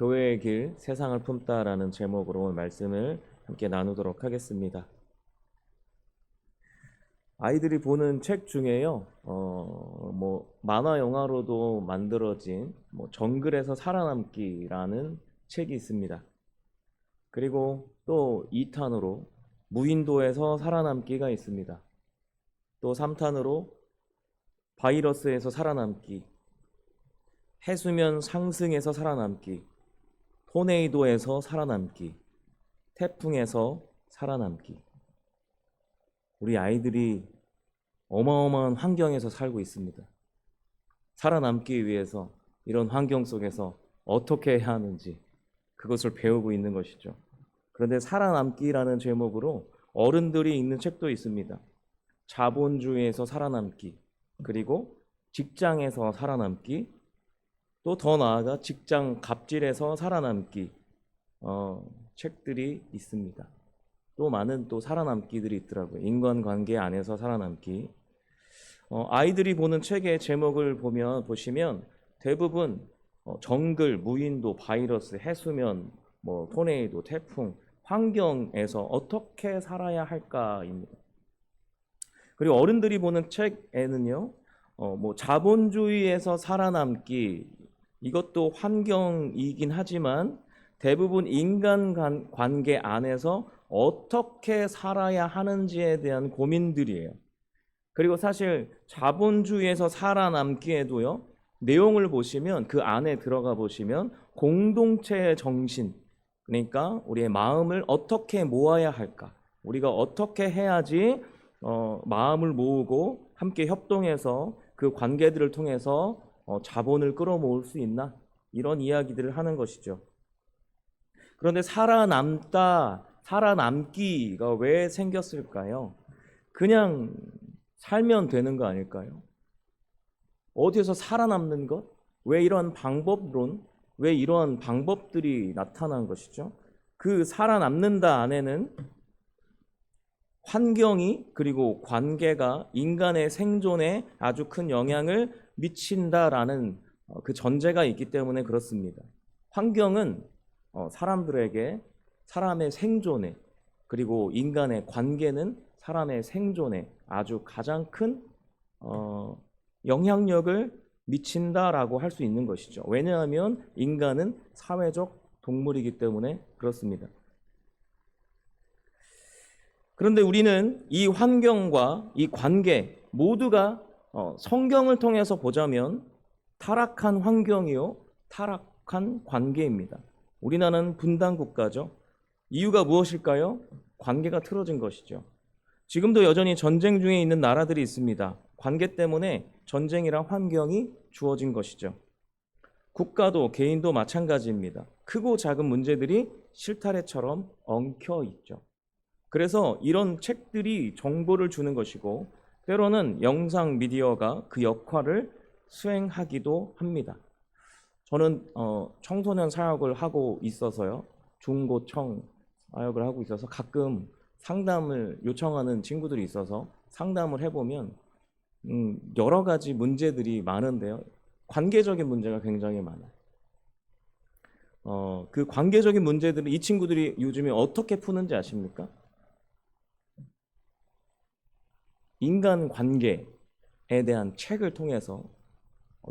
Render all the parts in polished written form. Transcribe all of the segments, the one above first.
교회의 길, 세상을 품다라는 제목으로 오늘 말씀을 함께 나누도록 하겠습니다. 아이들이 보는 책 중에요, 만화 영화로도 만들어진 정글에서 살아남기라는 책이 있습니다. 그리고 또 2탄으로 무인도에서 살아남기가 있습니다. 또 3탄으로 바이러스에서 살아남기, 해수면 상승에서 살아남기, 토네이도에서 살아남기, 태풍에서 살아남기. 우리 아이들이 어마어마한 환경에서 살고 있습니다. 살아남기 위해서 이런 환경 속에서 어떻게 해야 하는지 그것을 배우고 있는 것이죠. 그런데 살아남기라는 제목으로 어른들이 읽는 책도 있습니다. 자본주의에서 살아남기, 그리고 직장에서 살아남기, 또 더 나아가 직장 갑질에서 살아남기 책들이 있습니다. 또 많은 또 살아남기들이 있더라고요. 인간관계 안에서 살아남기. 아이들이 보는 책의 제목을 보시면 대부분 정글, 무인도, 바이러스, 해수면, 토네이도, 태풍, 환경에서 어떻게 살아야 할까입니다. 그리고 어른들이 보는 책에는요, 자본주의에서 살아남기, 이것도 환경이긴 하지만 대부분 인간관계 안에서 어떻게 살아야 하는지에 대한 고민들이에요. 그리고 사실 자본주의에서 살아남기에도요, 내용을 보시면 그 안에 들어가 보시면 공동체의 정신, 그러니까 우리의 마음을 어떻게 모아야 할까, 우리가 어떻게 해야지 마음을 모으고 함께 협동해서 그 관계들을 통해서 자본을 끌어모을 수 있나, 이런 이야기들을 하는 것이죠. 그런데 살아남기가 왜 생겼을까요? 그냥 살면 되는 거 아닐까요? 어디에서 살아남는 것? 왜 이런 방법론, 왜 이런 방법들이 나타난 것이죠? 그 살아남는다 안에는 환경이, 그리고 관계가 인간의 생존에 아주 큰 영향을 미친다라는 그 전제가 있기 때문에 그렇습니다. 환경은 사람들에게 사람의 생존에, 그리고 인간의 관계는 사람의 생존에 아주 가장 큰 영향력을 미친다라고 할 수 있는 것이죠. 왜냐하면 인간은 사회적 동물이기 때문에 그렇습니다. 그런데 우리는 이 환경과 이 관계 모두가 성경을 통해서 보자면 타락한 환경이요, 타락한 관계입니다. 우리나라는 분단 국가죠. 이유가 무엇일까요? 관계가 틀어진 것이죠. 지금도 여전히 전쟁 중에 있는 나라들이 있습니다. 관계 때문에 전쟁이란 환경이 주어진 것이죠. 국가도 개인도 마찬가지입니다. 크고 작은 문제들이 실타래처럼 엉켜 있죠. 그래서 이런 책들이 정보를 주는 것이고, 때로는 영상 미디어가 그 역할을 수행하기도 합니다. 저는 청소년 사역을 하고 있어서요, 중고청 사역을 하고 있어서 가끔 상담을 요청하는 친구들이 있어서 상담을 해보면 여러 가지 문제들이 많은데요, 관계적인 문제가 굉장히 많아요. 그 관계적인 문제들을 이 친구들이 요즘에 어떻게 푸는지 아십니까? 인간관계에 대한 책을 통해서,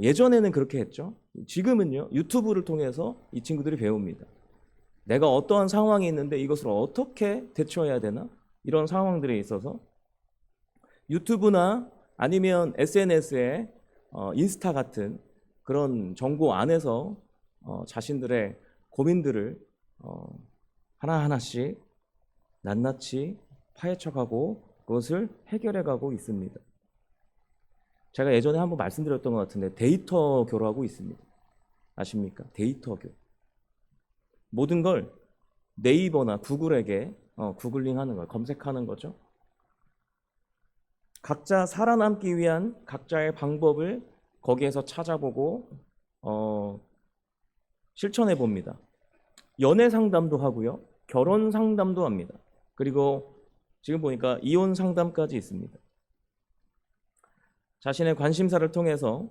예전에는 그렇게 했죠. 지금은요, 유튜브를 통해서 이 친구들이 배웁니다. 내가 어떠한 상황이 있는데 이것을 어떻게 대처해야 되나, 이런 상황들에 있어서 유튜브나 아니면 SNS에 인스타 같은 그런 정보 안에서 자신들의 고민들을 하나하나씩 낱낱이 파헤쳐가고 그것을 해결해가고 있습니다. 제가 예전에 한번 말씀드렸던 것 같은데 데이터교라고 있습니다. 아십니까? 데이터교. 모든 걸 네이버나 구글에게 구글링하는 거예요. 검색하는 거죠. 각자 살아남기 위한 각자의 방법을 거기에서 찾아보고 실천해 봅니다. 연애 상담도 하고요, 결혼 상담도 합니다. 그리고 지금 보니까 이혼 상담까지 있습니다. 자신의 관심사를 통해서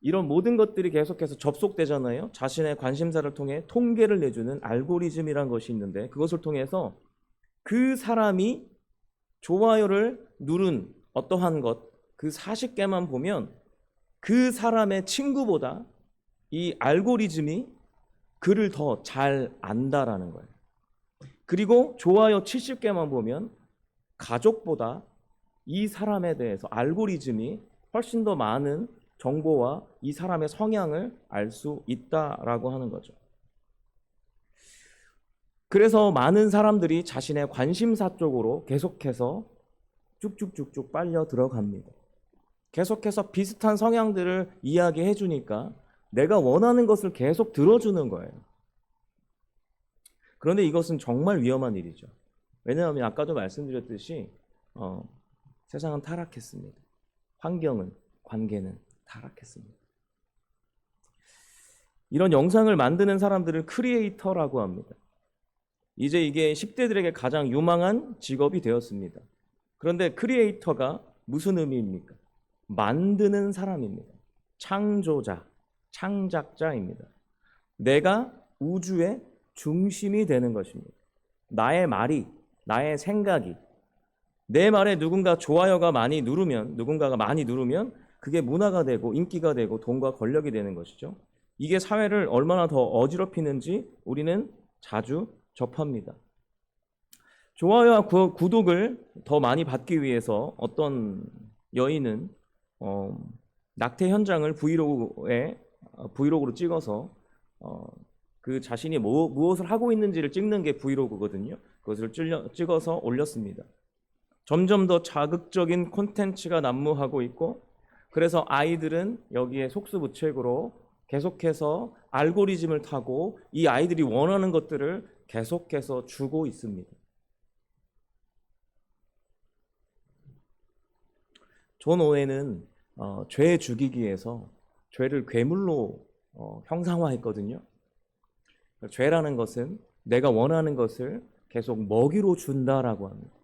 이런 모든 것들이 계속해서 접속되잖아요. 자신의 관심사를 통해 통계를 내주는 알고리즘이란 것이 있는데 그것을 통해서 그 사람이 좋아요를 누른 어떠한 것, 그 40개만 보면 그 사람의 친구보다 이 알고리즘이 그를 더 잘 안다라는 거예요. 그리고 좋아요 70개만 보면 가족보다 이 사람에 대해서 알고리즘이 훨씬 더 많은 정보와 이 사람의 성향을 알 수 있다라고 하는 거죠. 그래서 많은 사람들이 자신의 관심사 쪽으로 계속해서 쭉쭉쭉쭉 빨려 들어갑니다. 계속해서 비슷한 성향들을 이야기해 주니까 내가 원하는 것을 계속 들어주는 거예요. 그런데 이것은 정말 위험한 일이죠. 왜냐하면 아까도 말씀드렸듯이 세상은 타락했습니다. 환경은, 관계는 타락했습니다. 이런 영상을 만드는 사람들을 크리에이터라고 합니다. 이제 이게 10대들에게 가장 유망한 직업이 되었습니다. 그런데 크리에이터가 무슨 의미입니까? 만드는 사람입니다. 창조자, 창작자입니다. 내가 우주의 중심이 되는 것입니다. 나의 말이, 나의 생각이, 내 말에 누군가가 많이 누르면 그게 문화가 되고 인기가 되고 돈과 권력이 되는 것이죠. 이게 사회를 얼마나 더 어지럽히는지 우리는 자주 접합니다. 좋아요와 구독을 더 많이 받기 위해서 어떤 여인은 낙태 현장을 브이로그로 찍어서 그 자신이 무엇을 하고 있는지를 찍는 게 브이로그거든요. 그것을 찍어서 올렸습니다. 점점 더 자극적인 콘텐츠가 난무하고 있고 그래서 아이들은 여기에 속수무책으로 계속해서 알고리즘을 타고 이 아이들이 원하는 것들을 계속해서 주고 있습니다. 존 오웬은 죄 죽이기에서 죄를 괴물로 형상화했거든요. 죄라는 것은 내가 원하는 것을 계속 먹이로 준다라고 합니다.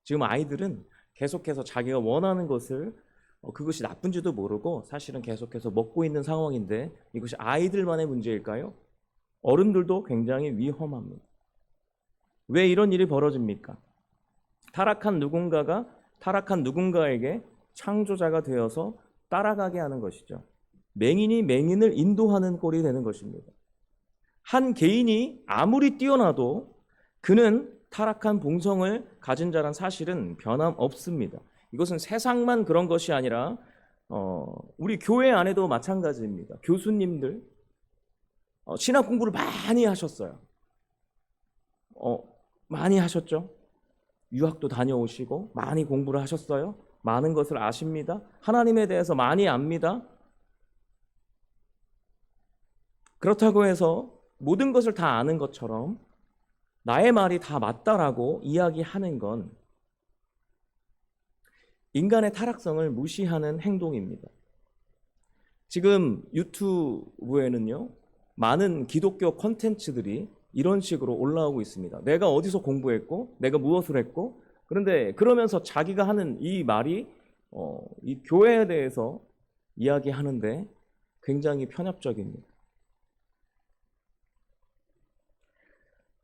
지금 아이들은 계속해서 자기가 원하는 것을 그것이 나쁜지도 모르고 사실은 계속해서 먹고 있는 상황인데 이것이 아이들만의 문제일까요? 어른들도 굉장히 위험합니다. 왜 이런 일이 벌어집니까? 타락한 누군가가 타락한 누군가에게 창조자가 되어서 따라가게 하는 것이죠. 맹인이 맹인을 인도하는 꼴이 되는 것입니다. 한 개인이 아무리 뛰어나도 그는 타락한 본성을 가진 자란 사실은 변함없습니다. 이것은 세상만 그런 것이 아니라 우리 교회 안에도 마찬가지입니다. 교수님들 신학 공부를 많이 하셨어요. 많이 하셨죠? 유학도 다녀오시고 많이 공부를 하셨어요. 많은 것을 아십니다. 하나님에 대해서 많이 압니다. 그렇다고 해서 모든 것을 다 아는 것처럼 나의 말이 다 맞다라고 이야기하는 건 인간의 타락성을 무시하는 행동입니다. 지금 유튜브에는요, 많은 기독교 콘텐츠들이 이런 식으로 올라오고 있습니다. 내가 어디서 공부했고, 내가 무엇을 했고, 그런데 그러면서 자기가 하는 이 말이 이 교회에 대해서 이야기하는데 굉장히 편협적입니다.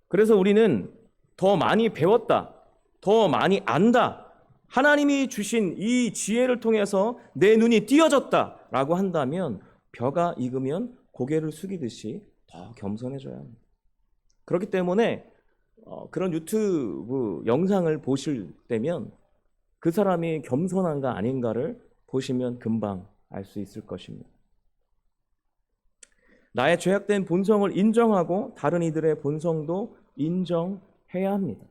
그래서 우리는 더 많이 배웠다, 더 많이 안다, 하나님이 주신 이 지혜를 통해서 내 눈이 띄어졌다라고 한다면 벼가 익으면 고개를 숙이듯이 더 겸손해져야 합니다. 그렇기 때문에 그런 유튜브 영상을 보실 때면 그 사람이 겸손한가 아닌가를 보시면 금방 알 수 있을 것입니다. 나의 죄악된 본성을 인정하고 다른 이들의 본성도 인정해야 합니다.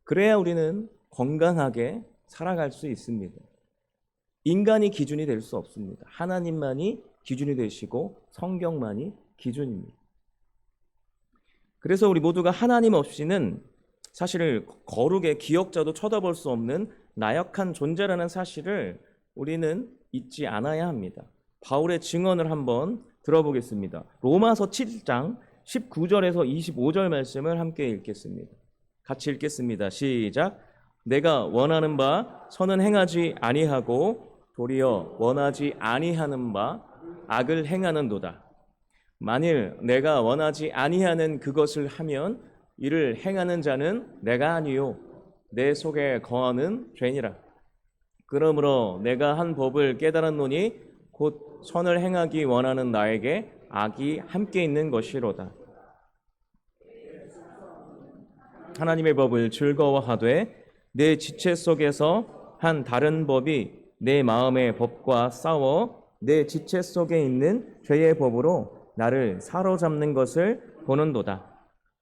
그래야 우리는 건강하게 살아갈 수 있습니다. 인간이 기준이 될 수 없습니다. 하나님만이 기준이 되시고 성경만이 기준입니다. 그래서 우리 모두가 하나님 없이는 사실 거룩의 기억자도 쳐다볼 수 없는 나약한 존재라는 사실을 우리는 잊지 않아야 합니다. 바울의 증언을 한번 들어보겠습니다. 로마서 7장 19절에서 25절 말씀을 함께 읽겠습니다. 같이 읽겠습니다. 시작. 내가 원하는 바 선은 행하지 아니하고 도리어 원하지 아니하는 바 악을 행하는도다. 만일 내가 원하지 아니하는 그것을 하면 이를 행하는 자는 내가 아니요 내 속에 거하는 죄니라. 그러므로 내가 한 법을 깨달았노니 곧 선을 행하기 원하는 나에게 악이 함께 있는 것이로다. 하나님의 법을 즐거워하되 내 지체 속에서 한 다른 법이 내 마음의 법과 싸워 내 지체 속에 있는 죄의 법으로 나를 사로잡는 것을 보는도다.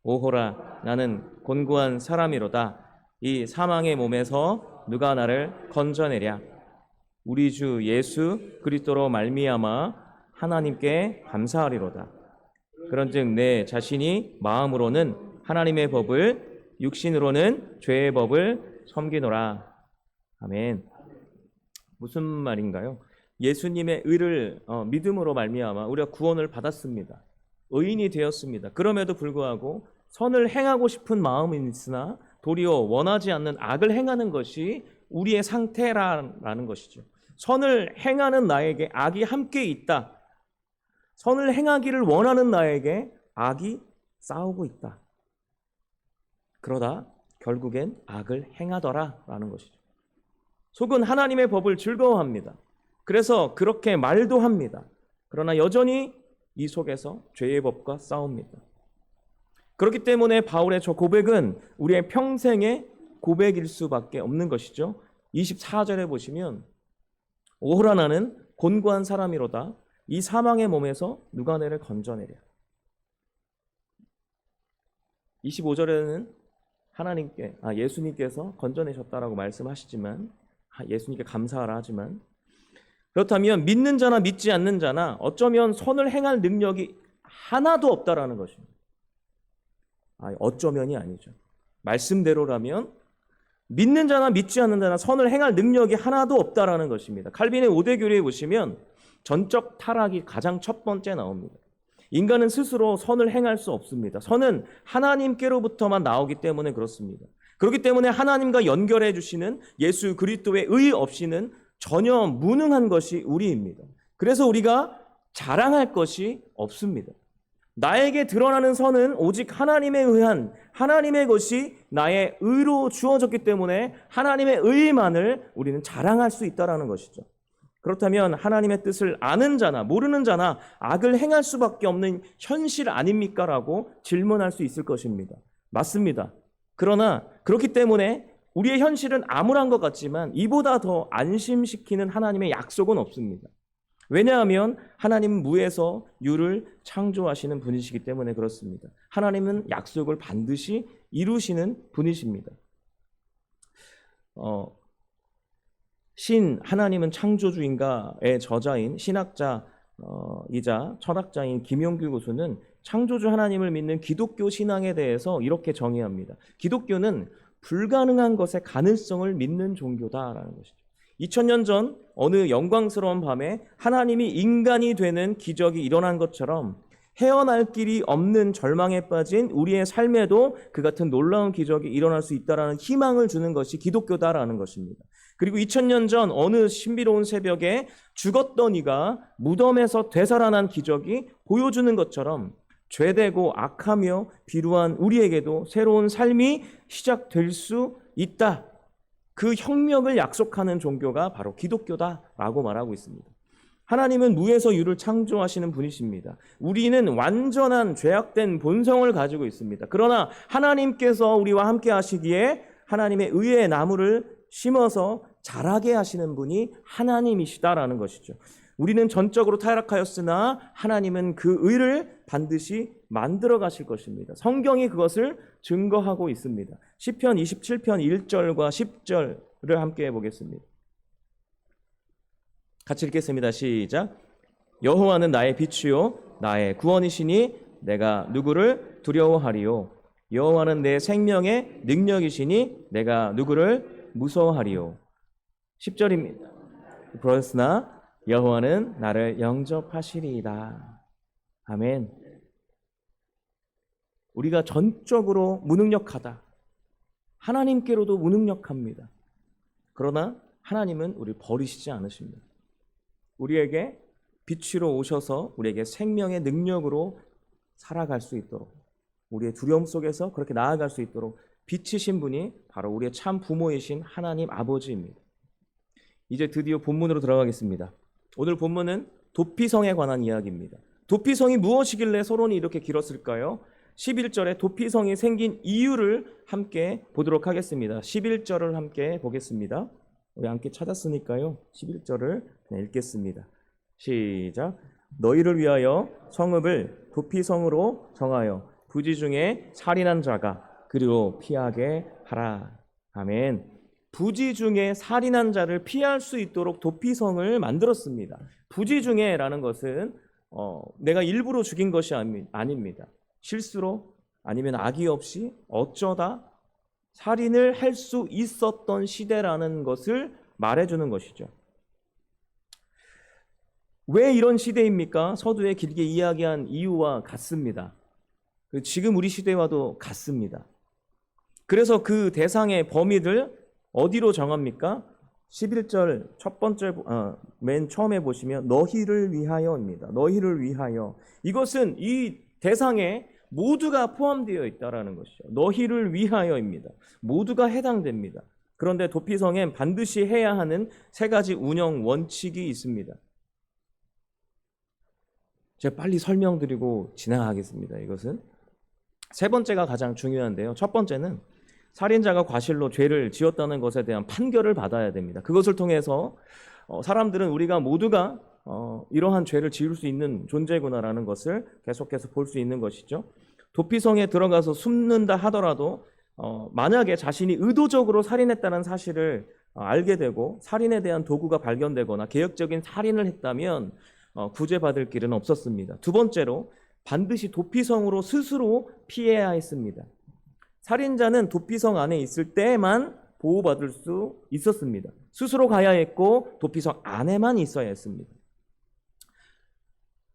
오호라, 나는 곤고한 사람이로다. 이 사망의 몸에서 누가 나를 건져내랴. 우리 주 예수 그리스도로 말미암아 하나님께 감사하리로다. 그런즉 내 자신이 마음으로는 하나님의 법을, 육신으로는 죄의 법을 섬기노라. 아멘. 무슨 말인가요? 예수님의 의를 믿음으로 말미암아 우리가 구원을 받았습니다. 의인이 되었습니다. 그럼에도 불구하고 선을 행하고 싶은 마음은 있으나 도리어 원하지 않는 악을 행하는 것이 우리의 상태라는 것이죠. 선을 행하는 나에게 악이 함께 있다. 선을 행하기를 원하는 나에게 악이 싸우고 있다. 그러다 결국엔 악을 행하더라라는 것이죠. 속은 하나님의 법을 즐거워합니다. 그래서 그렇게 말도 합니다. 그러나 여전히 이 속에서 죄의 법과 싸웁니다. 그렇기 때문에 바울의 저 고백은 우리의 평생의 고백일 수밖에 없는 것이죠. 24절에 보시면 오호라, 나는 곤고한 사람이로다. 이 사망의 몸에서 누가 나를 건져내랴. 25절에는 예수님께서 건져내셨다라고 말씀하시지만, 예수님께 감사하라 하지만, 그렇다면 믿는 자나 믿지 않는 자나 어쩌면 선을 행할 능력이 하나도 없다라는 것입니다. 어쩌면이 아니죠. 말씀대로라면 믿는 자나 믿지 않는 자나 선을 행할 능력이 하나도 없다라는 것입니다. 칼빈의 5대 교리에 보시면 전적 타락이 가장 첫 번째 나옵니다. 인간은 스스로 선을 행할 수 없습니다. 선은 하나님께로부터만 나오기 때문에 그렇습니다. 그렇기 때문에 하나님과 연결해 주시는 예수 그리스도의 의 없이는 전혀 무능한 것이 우리입니다. 그래서 우리가 자랑할 것이 없습니다. 나에게 드러나는 선은 오직 하나님에 의한 하나님의 것이 나의 의로 주어졌기 때문에 하나님의 의만을 우리는 자랑할 수 있다는 것이죠. 그렇다면 하나님의 뜻을 아는 자나 모르는 자나 악을 행할 수밖에 없는 현실 아닙니까? 라고 질문할 수 있을 것입니다. 맞습니다. 그러나 그렇기 때문에 우리의 현실은 암울한 것 같지만 이보다 더 안심시키는 하나님의 약속은 없습니다. 왜냐하면 하나님은 무에서 유를 창조하시는 분이시기 때문에 그렇습니다. 하나님은 약속을 반드시 이루시는 분이십니다. 하나님은 창조주인가의 저자인 신학자 이자 철학자인 김용규 교수는 창조주 하나님을 믿는 기독교 신앙에 대해서 이렇게 정의합니다. 기독교는 불가능한 것의 가능성을 믿는 종교다라는 것이죠. 2000년 전 어느 영광스러운 밤에 하나님이 인간이 되는 기적이 일어난 것처럼 헤어날 길이 없는 절망에 빠진 우리의 삶에도 그 같은 놀라운 기적이 일어날 수 있다는 희망을 주는 것이 기독교다라는 것입니다. 그리고 2000년 전 어느 신비로운 새벽에 죽었던 이가 무덤에서 되살아난 기적이 보여주는 것처럼 죄되고 악하며 비루한 우리에게도 새로운 삶이 시작될 수 있다. 그 혁명을 약속하는 종교가 바로 기독교다라고 말하고 있습니다. 하나님은 무에서 유를 창조하시는 분이십니다. 우리는 완전한 죄악된 본성을 가지고 있습니다. 그러나 하나님께서 우리와 함께 하시기에 하나님의 의의 나무를 심어서 자라게 하시는 분이 하나님이시다라는 것이죠. 우리는 전적으로 타락하였으나 하나님은 그 의를 반드시 만들어 가실 것입니다. 성경이 그것을 증거하고 있습니다. 시편 27편 1절과 10절을 함께 해보겠습니다. 같이 읽겠습니다. 시작. 여호와는 나의 빛이요 나의 구원이시니 내가 누구를 두려워하리요. 여호와는 내 생명의 능력이시니 내가 누구를 무서워하리요. 10절입니다. 그러나 여호와는 나를 영접하시리이다. 아멘. 우리가 전적으로 무능력하다. 하나님께로도 무능력합니다. 그러나 하나님은 우리를 버리시지 않으십니다. 우리에게 빛으로 오셔서 우리에게 생명의 능력으로 살아갈 수 있도록, 우리의 두려움 속에서 그렇게 나아갈 수 있도록 빛이신 분이 바로 우리의 참 부모이신 하나님 아버지입니다. 이제 드디어 본문으로 들어가겠습니다. 오늘 본문은 도피성에 관한 이야기입니다. 도피성이 무엇이길래 서론이 이렇게 길었을까요? 11절에 도피성이 생긴 이유를 함께 보도록 하겠습니다. 11절을 함께 보겠습니다. 우리 함께 찾았으니까요. 11절을 읽겠습니다. 시작. 너희를 위하여 성읍을 도피성으로 정하여 부지 중에 살인한 자가 그리로 피하게 하라. 아멘. 부지 중에 살인한 자를 피할 수 있도록 도피성을 만들었습니다. 부지 중에라는 것은 내가 일부러 죽인 것이 아닙니다. 실수로 아니면 악의 없이 어쩌다 살인을 할 수 있었던 시대라는 것을 말해주는 것이죠. 왜 이런 시대입니까? 서두에 길게 이야기한 이유와 같습니다. 지금 우리 시대와도 같습니다. 그래서 그 대상의 범위를 어디로 정합니까? 11절 첫 번째 맨 처음에 보시면 너희를 위하여입니다. 너희를 위하여. 이것은 이 대상에 모두가 포함되어 있다라는 것이죠. 너희를 위하여입니다. 모두가 해당됩니다. 그런데 도피성엔 반드시 해야 하는 세 가지 운영 원칙이 있습니다. 제가 빨리 설명드리고 지나가겠습니다. 이것은 세 번째가 가장 중요한데요. 첫 번째는 살인자가 과실로 죄를 지었다는 것에 대한 판결을 받아야 됩니다. 그것을 통해서 사람들은 우리가 모두가 이러한 죄를 지을 수 있는 존재구나라는 것을 계속해서 볼 수 있는 것이죠. 도피성에 들어가서 숨는다 하더라도 만약에 자신이 의도적으로 살인했다는 사실을 알게 되고 살인에 대한 도구가 발견되거나 계획적인 살인을 했다면 구제받을 길은 없었습니다. 두 번째로 반드시 도피성으로 스스로 피해야 했습니다. 살인자는 도피성 안에 있을 때만 보호받을 수 있었습니다. 스스로 가야 했고 도피성 안에만 있어야 했습니다.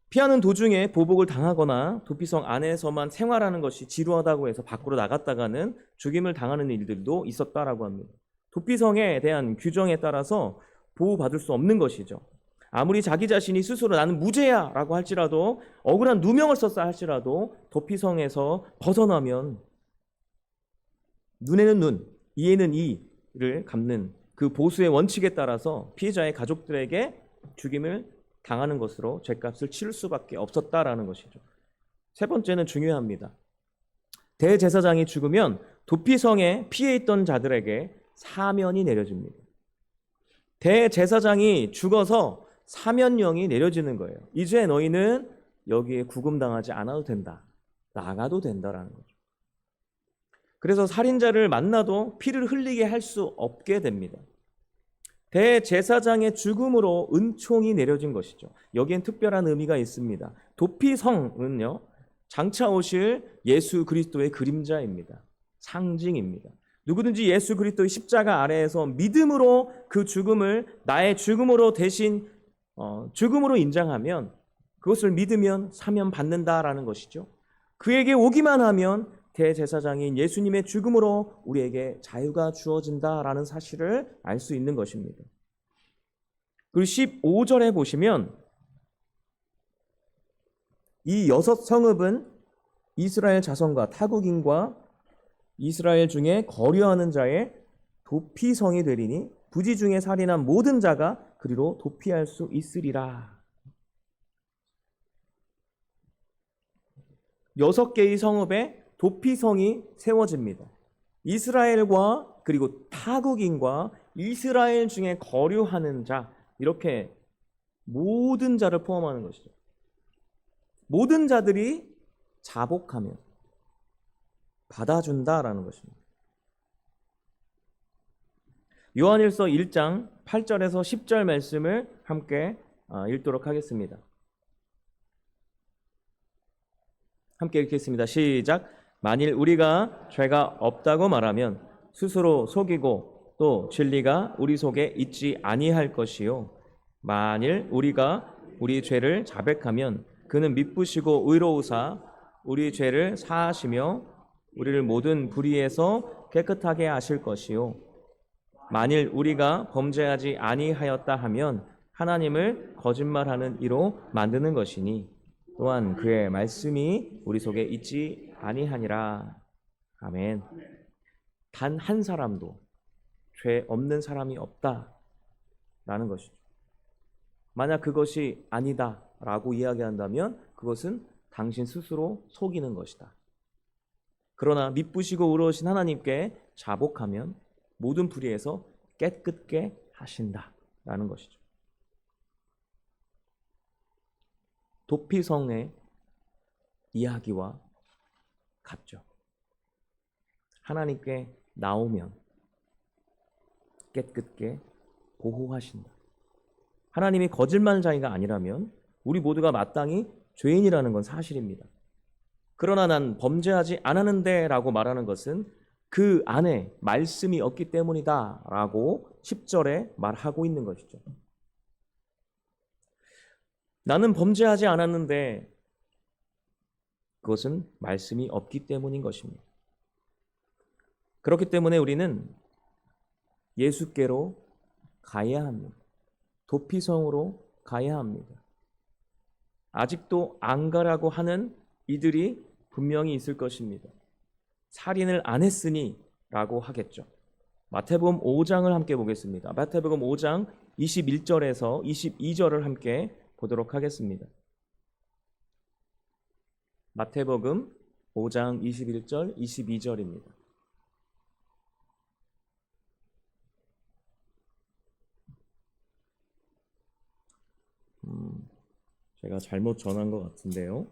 피하는 도중에 보복을 당하거나 도피성 안에서만 생활하는 것이 지루하다고 해서 밖으로 나갔다가는 죽임을 당하는 일들도 있었다라고 합니다. 도피성에 대한 규정에 따라서 보호받을 수 없는 것이죠. 아무리 자기 자신이 스스로 나는 무죄야 라고 할지라도 억울한 누명을 썼다 할지라도 도피성에서 벗어나면 눈에는 눈, 이에는 이를 갚는 그 보수의 원칙에 따라서 피해자의 가족들에게 죽임을 당하는 것으로 죗값을 치를 수밖에 없었다라는 것이죠. 세 번째는 중요합니다. 대제사장이 죽으면 도피성에 피해 있던 자들에게 사면이 내려집니다. 대제사장이 죽어서 사면령이 내려지는 거예요. 이제 너희는 여기에 구금당하지 않아도 된다. 나가도 된다라는 거죠. 그래서 살인자를 만나도 피를 흘리게 할 수 없게 됩니다. 대제사장의 죽음으로 은총이 내려진 것이죠. 여기엔 특별한 의미가 있습니다. 도피성은요, 장차 오실 예수 그리스도의 그림자입니다. 상징입니다. 누구든지 예수 그리스도의 십자가 아래에서 믿음으로 그 죽음을 나의 죽음으로 대신 죽음으로 인정하면, 그것을 믿으면 사면 받는다라는 것이죠. 그에게 오기만 하면 대제사장인 예수님의 죽음으로 우리에게 자유가 주어진다라는 사실을 알 수 있는 것입니다. 그리고 15절에 보시면 이 6성읍은 이스라엘 자손과 타국인과 이스라엘 중에 거류하는 자의 도피성이 되리니 부지 중에 살인한 모든 자가 그리로 도피할 수 있으리라. 6개의 성읍에 도피성이 세워집니다. 이스라엘과 그리고 타국인과 이스라엘 중에 거류하는 자, 이렇게 모든 자를 포함하는 것이죠. 모든 자들이 자복하면 받아준다라는 것입니다. 요한일서 1장 8절에서 10절 말씀을 함께 읽도록 하겠습니다. 함께 읽겠습니다. 시작. 만일 우리가 죄가 없다고 말하면 스스로 속이고 또 진리가 우리 속에 있지 아니할 것이요. 만일 우리가 우리 죄를 자백하면 그는 미쁘시고 의로우사 우리 죄를 사하시며 우리를 모든 불의에서 깨끗하게 하실 것이요. 만일 우리가 범죄하지 아니하였다 하면 하나님을 거짓말하는 이로 만드는 것이니 또한 그의 말씀이 우리 속에 있지 아니하니라. 아멘. 단 한 사람도 죄 없는 사람이 없다라는 것이죠. 만약 그것이 아니다라고 이야기한다면 그것은 당신 스스로 속이는 것이다. 그러나 미쁘시고 의로우신 하나님께 자복하면 모든 불의에서 깨끗게 하신다라는 것이죠. 도피성의 이야기와 같죠. 하나님께 나오면 깨끗게 보호하신다. 하나님이 거짓말자가 아니라면 우리 모두가 마땅히 죄인이라는 건 사실입니다. 그러나 난 범죄하지 않았는데 라고 말하는 것은 그 안에 말씀이 없기 때문이다 라고 10절에 말하고 있는 것이죠. 나는 범죄하지 않았는데 그것은 말씀이 없기 때문인 것입니다. 그렇기 때문에 우리는 예수께로 가야 합니다. 도피성으로 가야 합니다. 아직도 안 가라고 하는 이들이 분명히 있을 것입니다. 살인을 안 했으니 라고 하겠죠. 마태복음 5장을 함께 보겠습니다. 마태복음 5장 21절에서 22절을 함께 보도록 하겠습니다. 마태복음 5장 21절, 22절입니다. 제가 잘못 전한 것 같은데요.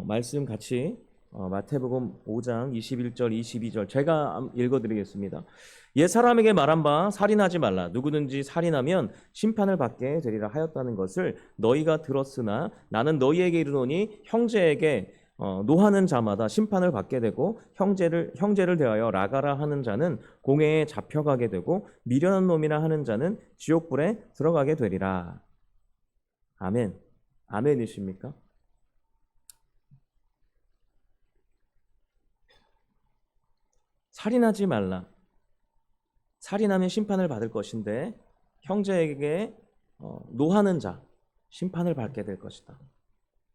말씀 같이 마태복음 5장 21절 22절 제가 읽어드리겠습니다. 옛 사람에게 말한 바 살인하지 말라. 누구든지 살인하면 심판을 받게 되리라 하였다는 것을 너희가 들었으나 나는 너희에게 이르노니 형제에게 노하는 자마다 심판을 받게 되고 형제를 대하여 라가라 하는 자는 공회에 잡혀가게 되고 미련한 놈이라 하는 자는 지옥불에 들어가게 되리라. 아멘. 아멘이십니까? 살인하지 말라. 살인하면 심판을 받을 것인데 형제에게 노하는 자 심판을 받게 될 것이다.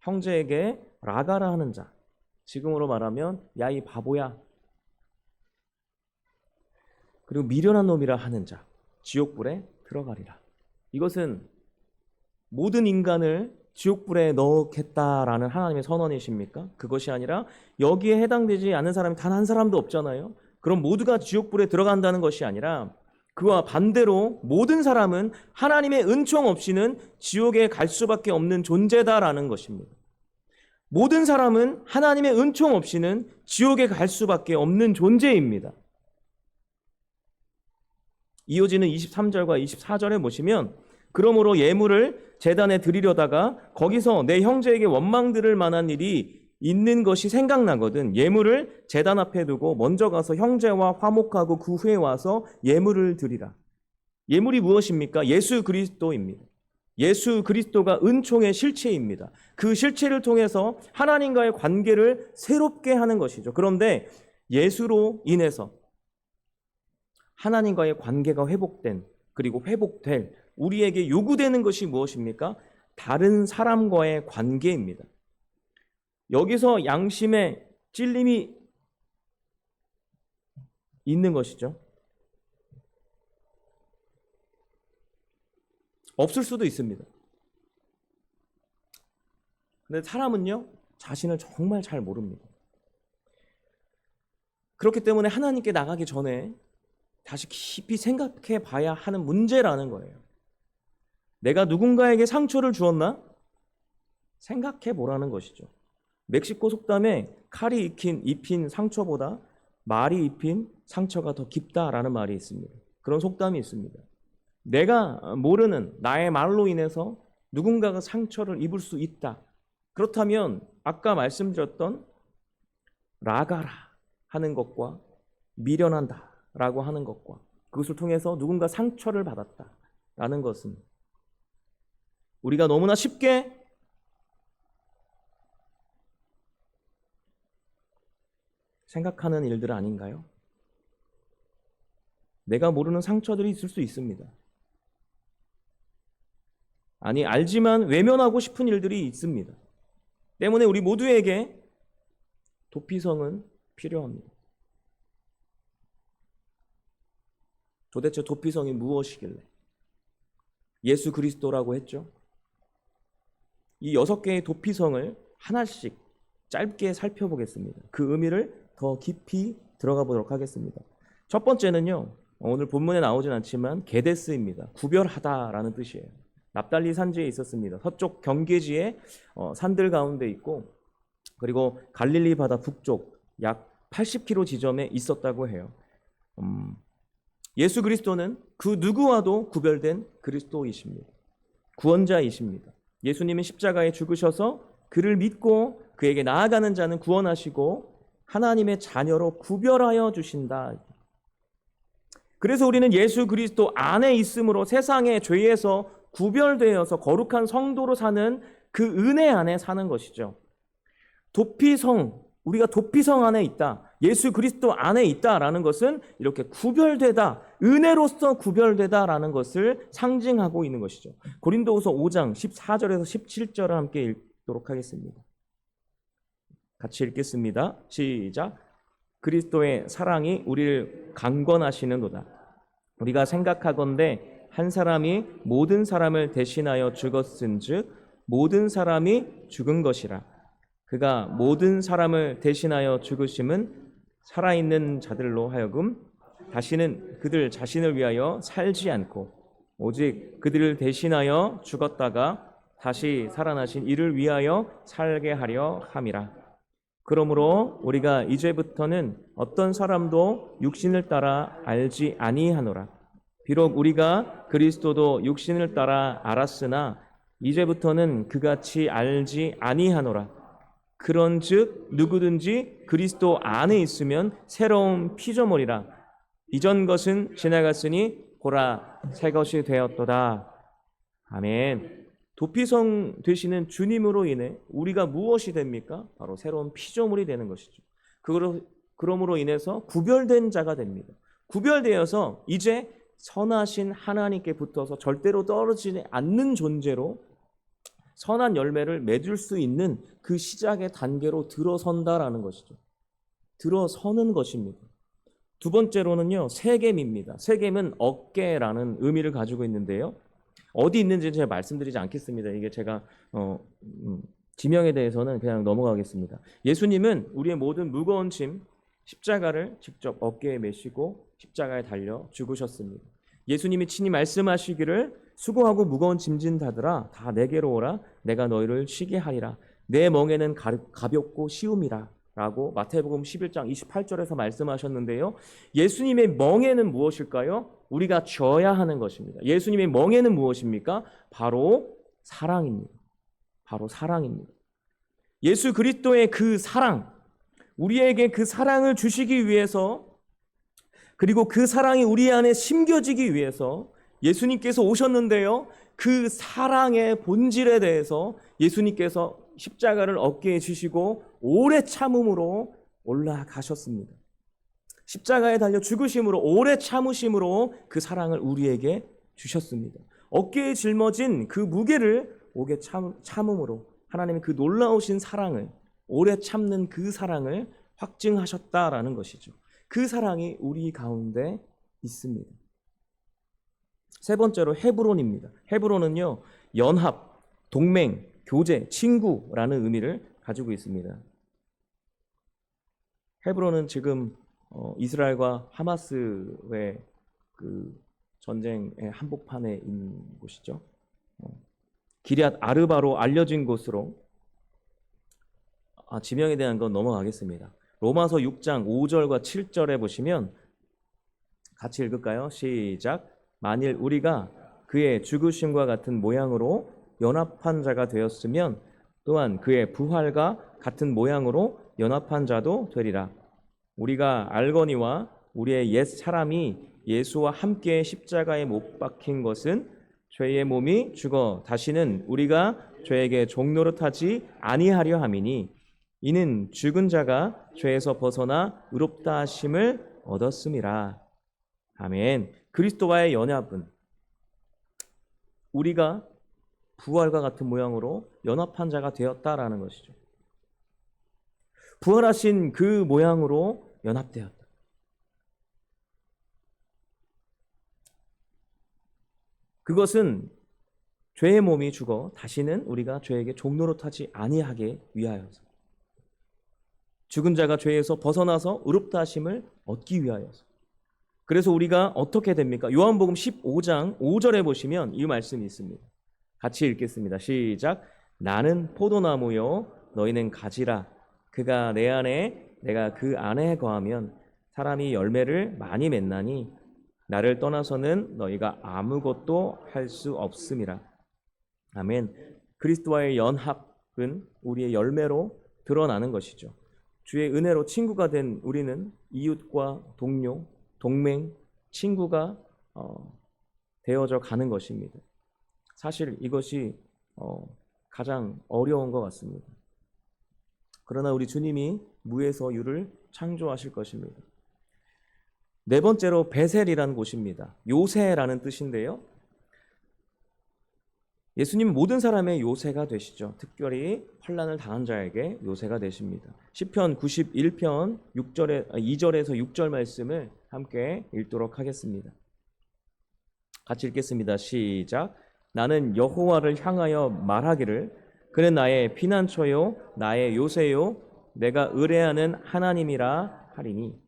형제에게 라가라 하는 자, 지금으로 말하면 야 이 바보야. 그리고 미련한 놈이라 하는 자, 지옥불에 들어가리라. 이것은 모든 인간을 지옥불에 넣겠다라는 하나님의 선언이십니까? 그것이 아니라 여기에 해당되지 않는 사람이 단 한 사람도 없잖아요. 그럼 모두가 지옥불에 들어간다는 것이 아니라 그와 반대로 모든 사람은 하나님의 은총 없이는 지옥에 갈 수밖에 없는 존재다라는 것입니다. 모든 사람은 하나님의 은총 없이는 지옥에 갈 수밖에 없는 존재입니다. 이어지는 23절과 24절에 보시면 그러므로 예물을 제단에 드리려다가 거기서 내 형제에게 원망 들을 만한 일이 있는 것이 생각나거든 예물을 제단 앞에 두고 먼저 가서 형제와 화목하고 그 후에 와서 예물을 드리라. 예물이 무엇입니까? 예수 그리스도입니다. 예수 그리스도가 은총의 실체입니다. 그 실체를 통해서 하나님과의 관계를 새롭게 하는 것이죠. 그런데 예수로 인해서 하나님과의 관계가 회복된 그리고 회복될 우리에게 요구되는 것이 무엇입니까? 다른 사람과의 관계입니다. 여기서 양심의 찔림이 있는 것이죠. 없을 수도 있습니다. 근데 사람은요, 자신을 정말 잘 모릅니다. 그렇기 때문에 하나님께 나가기 전에 다시 깊이 생각해 봐야 하는 문제라는 거예요. 내가 누군가에게 상처를 주었나? 생각해 보라는 것이죠. 멕시코 속담에 칼이 입힌 상처보다 말이 입힌 상처가 더 깊다라는 말이 있습니다. 그런 속담이 있습니다. 내가 모르는 나의 말로 인해서 누군가가 상처를 입을 수 있다. 그렇다면 아까 말씀드렸던 라가라 하는 것과 미련한다 라고 하는 것과 그것을 통해서 누군가 상처를 받았다라는 것은 우리가 너무나 쉽게 생각하는 일들 아닌가요? 내가 모르는 상처들이 있을 수 있습니다. 아니, 알지만 외면하고 싶은 일들이 있습니다. 때문에 우리 모두에게 도피성은 필요합니다. 도대체 도피성이 무엇이길래? 예수 그리스도라고 했죠. 이 6개의 도피성을 하나씩 짧게 살펴보겠습니다. 그 의미를 더 깊이 들어가 보도록 하겠습니다. 첫 번째는요, 오늘 본문에 나오진 않지만 게데스입니다. 구별하다라는 뜻이에요. 납달리 산지에 있었습니다. 서쪽 경계지에 산들 가운데 있고, 그리고 갈릴리 바다 북쪽 약 80km 지점에 있었다고 해요. 예수 그리스도는 그 누구와도 구별된 그리스도이십니다. 구원자이십니다. 예수님은 십자가에 죽으셔서 그를 믿고 그에게 나아가는 자는 구원하시고 하나님의 자녀로 구별하여 주신다. 그래서 우리는 예수 그리스도 안에 있음으로 세상의 죄에서 구별되어서 거룩한 성도로 사는 그 은혜 안에 사는 것이죠. 도피성, 우리가 도피성 안에 있다, 예수 그리스도 안에 있다라는 것은 이렇게 구별되다, 은혜로서 구별되다라는 것을 상징하고 있는 것이죠. 고린도후서 5장 14절에서 17절을 함께 읽도록 하겠습니다. 같이 읽겠습니다. 시작. 그리스도의 사랑이 우리를 강권하시는도다. 우리가 생각하건대 한 사람이 모든 사람을 대신하여 죽었은즉 모든 사람이 죽은 것이라. 그가 모든 사람을 대신하여 죽으심은 살아있는 자들로 하여금 다시는 그들 자신을 위하여 살지 않고 오직 그들을 대신하여 죽었다가 다시 살아나신 이를 위하여 살게 하려 함이라. 그러므로 우리가 이제부터는 어떤 사람도 육신을 따라 알지 아니하노라. 비록 우리가 그리스도도 육신을 따라 알았으나 이제부터는 그같이 알지 아니하노라. 그런즉 누구든지 그리스도 안에 있으면 새로운 피조물이라. 이전 것은 지나갔으니 보라 새 것이 되었도다. 아멘. 도피성 되시는 주님으로 인해 우리가 무엇이 됩니까? 바로 새로운 피조물이 되는 것이죠. 그러므로 인해서 구별된 자가 됩니다. 구별되어서 이제 선하신 하나님께 붙어서 절대로 떨어지지 않는 존재로 선한 열매를 맺을 수 있는 그 시작의 단계로 들어선다라는 것이죠. 들어서는 것입니다. 두 번째로는요, 세겜입니다. 세겜은 어깨라는 의미를 가지고 있는데요. 어디 있는지 제가 말씀드리지 않겠습니다. 이게 제가 지명에 대해서는 그냥 넘어가겠습니다. 예수님은 우리의 모든 무거운 짐, 십자가를 직접 어깨에 메시고 십자가에 달려 죽으셨습니다. 예수님이 친히 말씀하시기를 수고하고 무거운 짐진 자들아 다 내게로 오라 내가 너희를 쉬게 하리라. 내 멍에는 가볍고 쉬움이라 라고 마태복음 11장 28절에서 말씀하셨는데요. 예수님의 멍에는 무엇일까요? 우리가 져야 하는 것입니다. 예수님의 멍에는 무엇입니까? 바로 사랑입니다. 바로 사랑입니다. 예수 그리스도의 그 사랑, 우리에게 그 사랑을 주시기 위해서, 그리고 그 사랑이 우리 안에 심겨지기 위해서 예수님께서 오셨는데요. 그 사랑의 본질에 대해서 예수님께서 십자가를 어깨에 지시고 오래 참음으로 올라가셨습니다. 십자가에 달려 죽으심으로 오래 참으심으로 그 사랑을 우리에게 주셨습니다. 어깨에 짊어진 그 무게를 오래 참음으로 하나님의 그 놀라우신 사랑을, 오래 참는 그 사랑을 확증하셨다라는 것이죠. 그 사랑이 우리 가운데 있습니다. 세 번째로 헤브론입니다. 헤브론은요, 연합, 동맹, 교제, 친구라는 의미를 가지고 있습니다. 헤브론은 지금 이스라엘과 하마스의 그 전쟁의 한복판에 있는 곳이죠. 기럇 아르바로 알려진 곳으로, 지명에 대한 건 넘어가겠습니다. 로마서 6장 5절과 7절에 보시면 같이 읽을까요? 시작. 만일 우리가 그의 죽으심과 같은 모양으로 연합한 자가 되었으면 또한 그의 부활과 같은 모양으로 연합한 자도 되리라. 우리가 알거니와 우리의 옛 사람이 예수와 함께 십자가에 못 박힌 것은 죄의 몸이 죽어 다시는 우리가 죄에게 종노릇하지 아니하려 함이니 이는 죽은 자가 죄에서 벗어나 의롭다 하심을 얻었음이라. 아멘. 그리스도와의 연합은 우리가 부활과 같은 모양으로 연합한 자가 되었다라는 것이죠. 부활하신 그 모양으로 연합되었다. 그것은 죄의 몸이 죽어 다시는 우리가 죄에게 종노릇하지 아니하게 위하여서, 죽은 자가 죄에서 벗어나서 의롭다 하심을 얻기 위하여서. 그래서 우리가 어떻게 됩니까? 요한복음 15장 5절에 보시면 이 말씀이 있습니다. 같이 읽겠습니다. 시작. 나는 포도나무요 너희는 가지라. 그가 내 안에 내가 그 안에 거하면 사람이 열매를 많이 맺나니 나를 떠나서는 너희가 아무것도 할 수 없음이라. 아멘. 그리스도와의 연합은 우리의 열매로 드러나는 것이죠. 주의 은혜로 친구가 된 우리는 이웃과 동료, 동맹, 친구가 되어져 가는 것입니다. 사실 이것이 가장 어려운 것 같습니다. 그러나 우리 주님이 무에서 유를 창조하실 것입니다. 네 번째로 베셀이라는 곳입니다. 요새라는 뜻인데요. 예수님은 모든 사람의 요새가 되시죠. 특별히 환난을 당한 자에게 요새가 되십니다. 시편 91편 2절에서 6절 말씀을 함께 읽도록 하겠습니다. 같이 읽겠습니다. 시작. 나는 여호와를 향하여 말하기를 그는 나의 피난처요 나의 요새요 내가 의뢰하는 하나님이라 하리니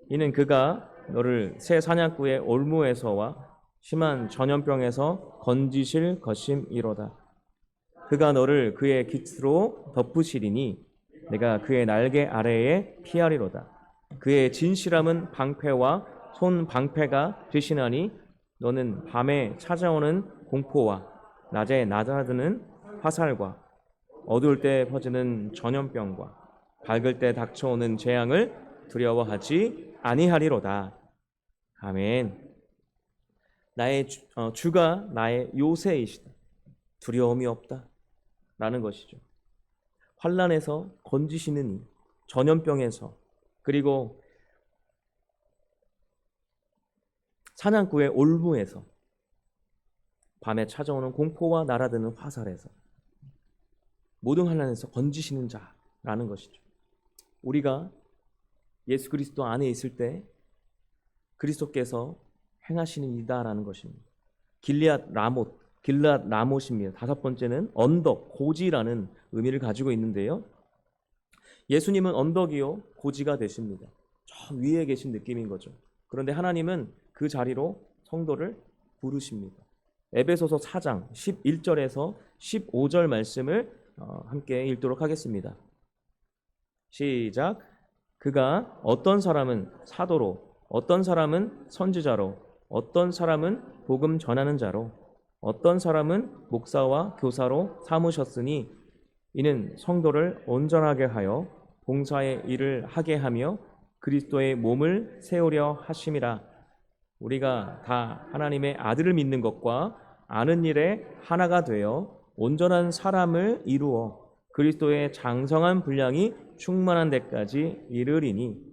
이는 그가 너를 새 사냥꾼의 올무에서와 심한 전염병에서 건지실 것임이로다. 그가 너를 그의 깃으로 덮으시리니 내가 그의 날개 아래에 피하리로다. 그의 진실함은 방패와 손 방패가 되시나니 너는 밤에 찾아오는 공포와 낮에 낮아드는 화살과 어두울 때 퍼지는 전염병과 밝을 때 닥쳐오는 재앙을 두려워하지 아니하리로다. 아멘. 나의 주가 나의 요새이시다. 두려움이 없다. 라는 것이죠. 환난에서 건지시는 이, 전염병에서, 그리고 사냥꾼의 올무에서, 밤에 찾아오는 공포와 날아드는 화살에서, 모든 환난에서 건지시는 자라는 것이죠. 우리가 예수 그리스도 안에 있을 때 그리스도께서 행하시는 이다라는 것입니다. 길앗 라못입니다. 다섯 번째는 언덕, 고지라는 의미를 가지고 있는데요. 예수님은 언덕이요 고지가 되십니다. 저 위에 계신 느낌인 거죠. 그런데 하나님은 그 자리로 성도를 부르십니다. 에베소서 4장 11절에서 15절 말씀을 함께 읽도록 하겠습니다. 시작. 그가 어떤 사람은 사도로, 어떤 사람은 선지자로, 어떤 사람은 복음 전하는 자로, 어떤 사람은 목사와 교사로 삼으셨으니 이는 성도를 온전하게 하여 봉사의 일을 하게 하며 그리스도의 몸을 세우려 하심이라. 우리가 다 하나님의 아들을 믿는 것과 아는 일에 하나가 되어 온전한 사람을 이루어 그리스도의 장성한 분량이 충만한 데까지 이르리니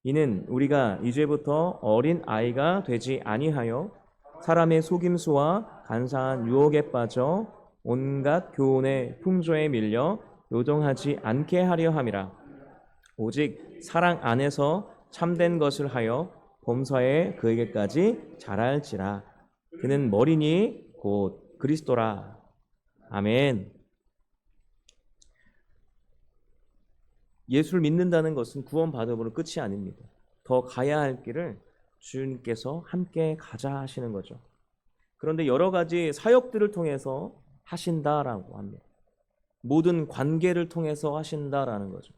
이는 우리가 이제부터 어린 아이가 되지 아니하여 사람의 속임수와 간사한 유혹에 빠져 온갖 교훈의 풍조에 밀려 요동하지 않게 하려 함이라. 오직 사랑 안에서 참된 것을 하여 범사에 그에게까지 자랄지라. 그는 머리니 곧 그리스도라. 아멘. 예수를 믿는다는 것은 구원받음으로 끝이 아닙니다. 더 가야 할 길을 주님께서 함께 가자 하시는 거죠. 그런데 여러 가지 사역들을 통해서 하신다라고 합니다. 모든 관계를 통해서 하신다라는 거죠.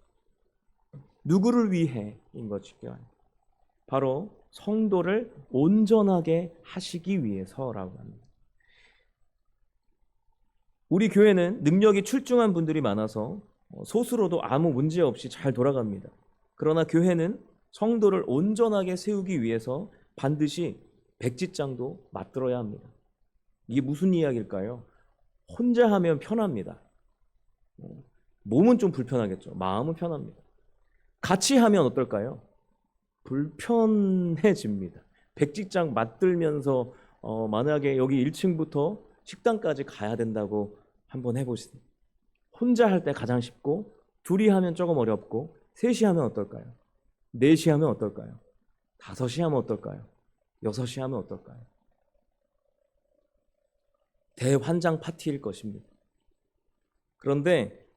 누구를 위해인 것이죠? 바로 성도를 온전하게 하시기 위해서라고 합니다. 우리 교회는 능력이 출중한 분들이 많아서 소수로도 아무 문제 없이 잘 돌아갑니다. 그러나 교회는 성도를 온전하게 세우기 위해서 반드시 백지장도 맞들어야 합니다. 이게 무슨 이야기일까요? 혼자 하면 편합니다. 몸은 좀 불편하겠죠. 마음은 편합니다. 같이 하면 어떨까요? 불편해집니다. 백지장 맞들면서 만약에 여기 1층부터 식당까지 가야 된다고 한번 해보시죠. 혼자 할 때 가장 쉽고, 둘이 하면 조금 어렵고, 셋이 하면 어떨까요? 넷이 하면 어떨까요? 다섯이 하면 어떨까요? 여섯이 하면 어떨까요? 대환장 파티일 것입니다. 그런데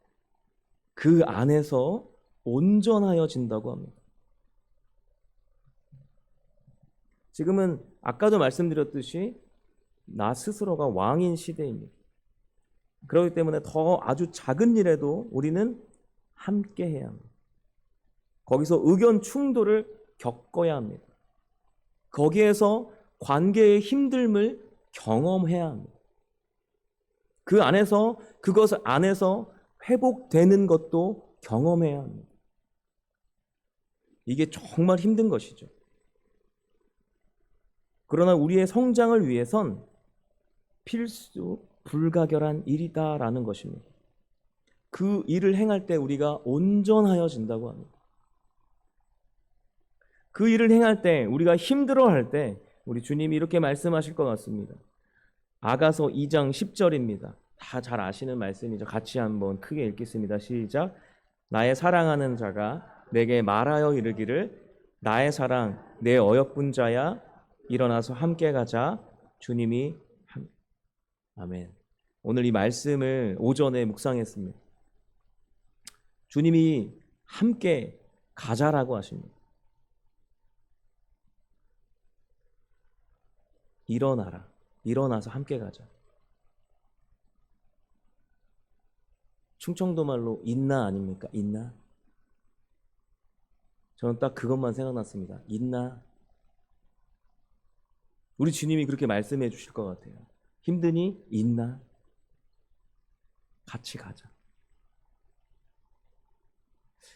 그 안에서 온전하여진다고 합니다. 지금은 아까도 말씀드렸듯이 나 스스로가 왕인 시대입니다. 그렇기 때문에 더 아주 작은 일에도 우리는 함께 해야 합니다. 거기서 의견 충돌을 겪어야 합니다. 거기에서 관계의 힘듦을 경험해야 합니다. 그 안에서 그것 안에서 회복되는 것도 경험해야 합니다. 이게 정말 힘든 것이죠. 그러나 우리의 성장을 위해선 필수 불가결한 일이다라는 것입니다. 그 일을 행할 때 우리가 온전하여진다고 합니다. 그 일을 행할 때 우리가 힘들어할 때 우리 주님이 이렇게 말씀하실 것 같습니다. 아가서 2장 10절입니다. 다 잘 아시는 말씀이죠. 같이 한번 크게 읽겠습니다. 시작. 나의 사랑하는 자가 내게 말하여 이르기를 나의 사랑 내 어여쁜 자야 일어나서 함께 가자. 주님이 아멘. 오늘 이 말씀을 오전에 묵상했습니다. 주님이 함께 가자라고 하십니다. 일어나라. 일어나서 함께 가자. 충청도 말로 있나 아닙니까? 있나? 저는 딱 그것만 생각났습니다. 있나? 우리 주님이 그렇게 말씀해 주실 것 같아요. 힘드니? 있나? 같이 가자.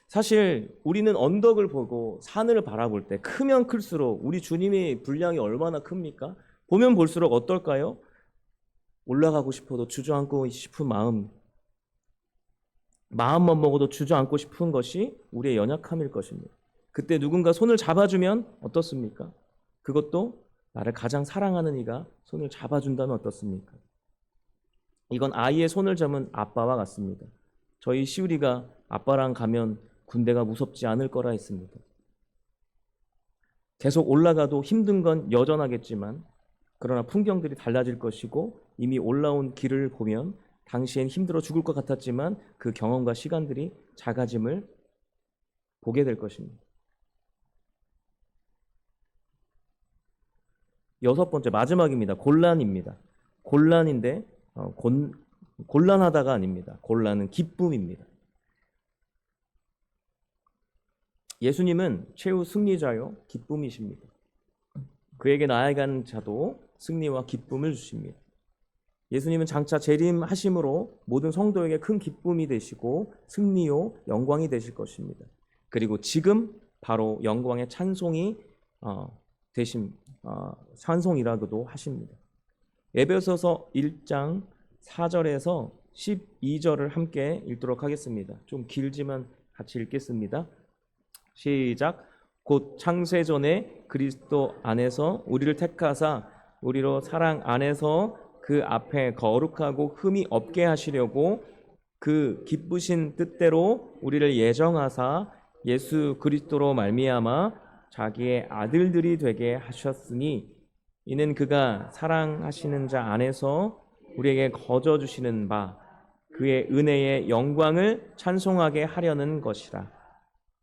사실 우리는 언덕을 보고 산을 바라볼 때 크면 클수록 우리 주님의 분량이 얼마나 큽니까? 보면 볼수록 어떨까요? 올라가고 싶어도 주저앉고 싶은 마음만 먹어도 주저앉고 싶은 것이 우리의 연약함일 것입니다. 그때 누군가 손을 잡아주면 어떻습니까? 그것도 나를 가장 사랑하는 이가 손을 잡아준다면 어떻습니까? 이건 아이의 손을 잡은 아빠와 같습니다. 저희 시우리가 아빠랑 가면 군대가 무섭지 않을 거라 했습니다. 계속 올라가도 힘든 건 여전하겠지만 그러나 풍경들이 달라질 것이고 이미 올라온 길을 보면 당시엔 힘들어 죽을 것 같았지만 그 경험과 시간들이 작아짐을 보게 될 것입니다. 6번째 마지막입니다. 곤란입니다. 곤란인데 곤란하다가 아닙니다. 곤란은 기쁨입니다. 예수님은 최후 승리자요 기쁨이십니다. 그에게 나아간 자도 승리와 기쁨을 주십니다. 예수님은 장차 재림하심으로 모든 성도에게 큰 기쁨이 되시고 승리요 영광이 되실 것입니다. 그리고 지금 바로 영광의 찬송이 찬송이라고도 하십니다. 에베소서 1장 4절에서 12절을 함께 읽도록 하겠습니다. 좀 길지만 같이 읽겠습니다. 시작. 곧 창세전에 그리스도 안에서 우리를 택하사 우리로 사랑 안에서 그 앞에 거룩하고 흠이 없게 하시려고 그 기쁘신 뜻대로 우리를 예정하사 예수 그리스도로 말미암아 자기의 아들들이 되게 하셨으니 이는 그가 사랑하시는 자 안에서 우리에게 거저 주시는 바 그의 은혜의 영광을 찬송하게 하려는 것이라.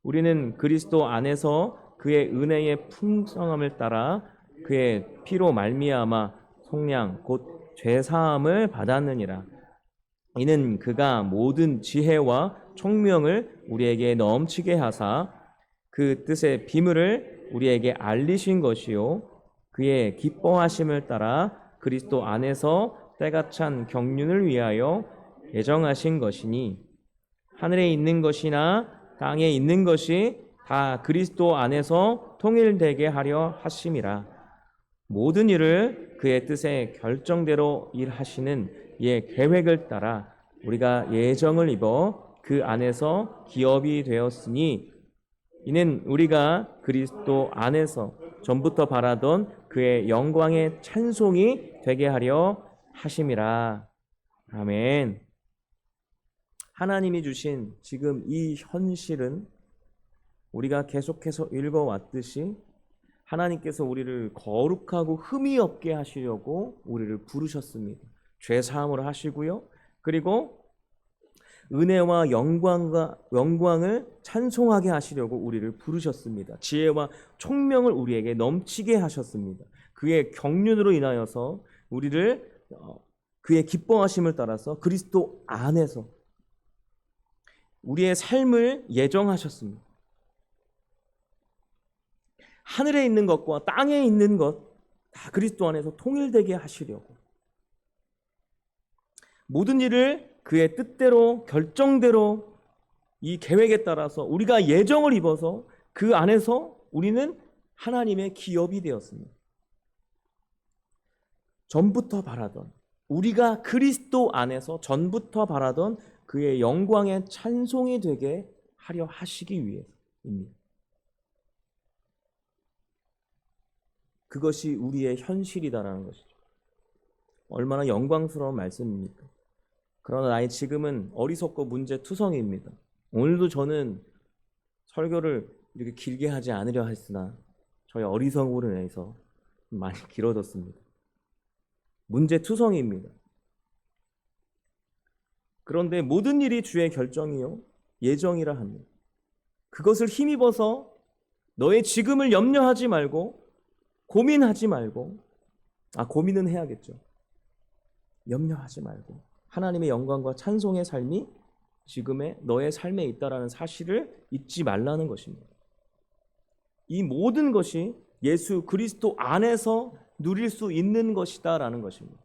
우리는 그리스도 안에서 그의 은혜의 풍성함을 따라 그의 피로 말미암아 속량 곧 죄사함을 받았느니라. 이는 그가 모든 지혜와 총명을 우리에게 넘치게 하사 그 뜻의 비밀을 우리에게 알리신 것이요 그의 기뻐하심을 따라 그리스도 안에서 때가 찬 경륜을 위하여 예정하신 것이니 하늘에 있는 것이나 땅에 있는 것이 다 그리스도 안에서 통일되게 하려 하심이라. 모든 일을 그의 뜻의 결정대로 일하시는 이의 계획을 따라 우리가 예정을 입어 그 안에서 기업이 되었으니 이는 우리가 그리스도 안에서 전부터 바라던 그의 영광의 찬송이 되게 하려 하심이라. 아멘. 하나님이 주신 지금 이 현실은 우리가 계속해서 읽어왔듯이 하나님께서 우리를 거룩하고 흠이 없게 하시려고 우리를 부르셨습니다. 죄 사함을 하시고요. 그리고 은혜와 영광을 찬송하게 하시려고 우리를 부르셨습니다. 지혜와 총명을 우리에게 넘치게 하셨습니다. 그의 경륜으로 인하여서 우리를 그의 기뻐하심을 따라서 그리스도 안에서 우리의 삶을 예정하셨습니다. 하늘에 있는 것과 땅에 있는 것 다 그리스도 안에서 통일되게 하시려고 모든 일을 그의 뜻대로 결정대로 이 계획에 따라서 우리가 예정을 입어서 그 안에서 우리는 하나님의 기업이 되었습니다. 전부터 바라던 우리가 그리스도 안에서 전부터 바라던 그의 영광의 찬송이 되게 하려 하시기 위해서입니다. 그것이 우리의 현실이다라는 것이죠. 얼마나 영광스러운 말씀입니까? 그러나 나의 지금은 어리석고 문제투성이입니다. 오늘도 저는 설교를 이렇게 길게 하지 않으려 했으나 저의 어리석음으로 인해서 많이 길어졌습니다. 문제투성이입니다. 그런데 모든 일이 주의 결정이요 예정이라 합니다. 그것을 힘입어서 너의 지금을 염려하지 말고 고민하지 말고 고민은 해야겠죠. 염려하지 말고 하나님의 영광과 찬송의 삶이 지금의 너의 삶에 있다라는 사실을 잊지 말라는 것입니다. 이 모든 것이 예수 그리스도 안에서 누릴 수 있는 것이다라는 것입니다.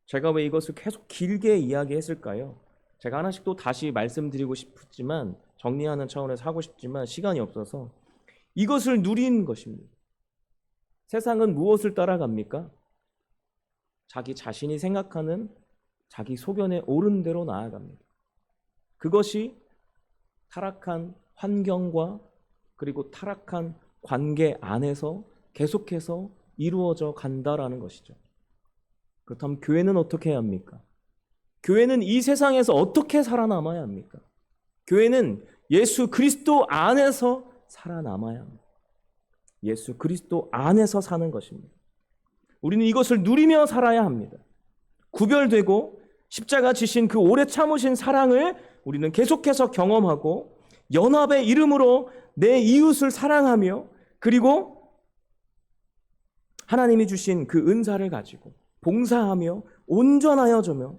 제가 왜 이것을 계속 길게 이야기했을까요? 제가 하나씩 또 다시 말씀드리고 싶지만 정리하는 차원에서 하고 싶지만 시간이 없어서 이것을 누리는 것입니다. 세상은 무엇을 따라갑니까? 자기 자신이 생각하는 자기 소견에 옳은 대로 나아갑니다. 그것이 타락한 환경과 그리고 타락한 관계 안에서 계속해서 이루어져 간다라는 것이죠. 그렇다면 교회는 어떻게 해야 합니까? 교회는 이 세상에서 어떻게 살아남아야 합니까? 교회는 예수 그리스도 안에서 살아남아야 합니다. 예수 그리스도 안에서 사는 것입니다. 우리는 이것을 누리며 살아야 합니다. 구별되고 십자가 지신 그 오래 참으신 사랑을 우리는 계속해서 경험하고 연합의 이름으로 내 이웃을 사랑하며 그리고 하나님이 주신 그 은사를 가지고 봉사하며 온전하여 주며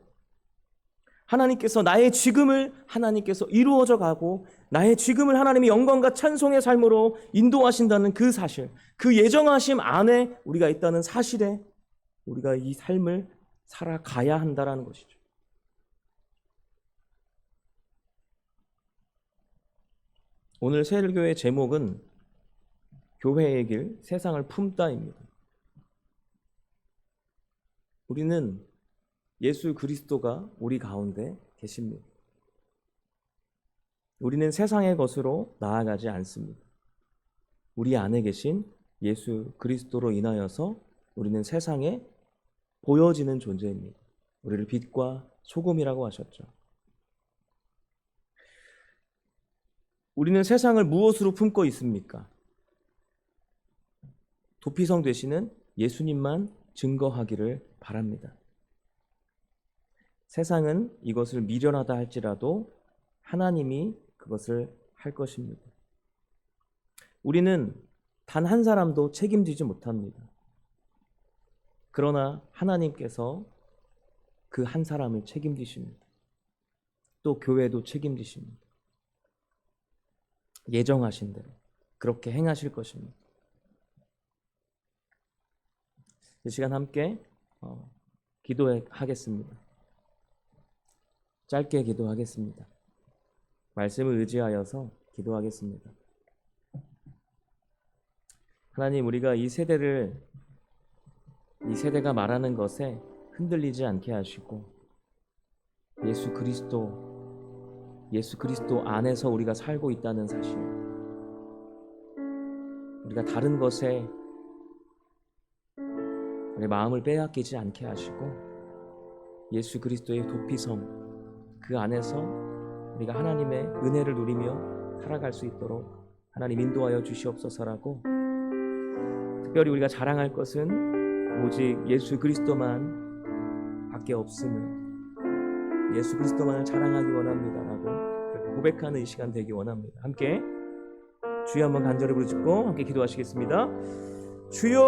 하나님께서 나의 지금을 하나님께서 이루어져 가고 나의 지금을 하나님의 영광과 찬송의 삶으로 인도하신다는 그 사실, 그 예정하심 안에 우리가 있다는 사실에 우리가 이 삶을 살아가야 한다는 것이죠. 오늘 새일교회 제목은 교회의 길, 세상을 품다입니다. 우리는 예수 그리스도가 우리 가운데 계십니다. 우리는 세상의 것으로 나아가지 않습니다. 우리 안에 계신 예수 그리스도로 인하여서 우리는 세상에 보여지는 존재입니다. 우리를 빛과 소금이라고 하셨죠. 우리는 세상을 무엇으로 품고 있습니까? 도피성 되시는 예수님만 증거하기를 바랍니다. 세상은 이것을 미련하다 할지라도 하나님이 그것을 할 것입니다. 우리는 단 한 사람도 책임지지 못합니다. 그러나 하나님께서 그 한 사람을 책임지십니다. 또 교회도 책임지십니다. 예정하신 대로 그렇게 행하실 것입니다. 이 시간 함께 기도하겠습니다. 짧게 기도하겠습니다. 말씀을 의지하여서 기도하겠습니다. 하나님, 우리가 이 세대가 말하는 것에 흔들리지 않게 하시고 예수 그리스도 예수 그리스도 안에서 우리가 살고 있다는 사실, 우리가 다른 것에 우리 마음을 빼앗기지 않게 하시고 예수 그리스도의 도피성 그 안에서 우리가 하나님의 은혜를 누리며 살아갈 수 있도록 하나님 인도하여 주시옵소서라고, 특별히 우리가 자랑할 것은 오직 예수 그리스도만 밖에 없음을, 예수 그리스도만을 자랑하기 원합니다라고 고백하는 이 시간 되기 원합니다. 함께 주여 한번 간절히 부르짖고 함께 기도하시겠습니다. 주여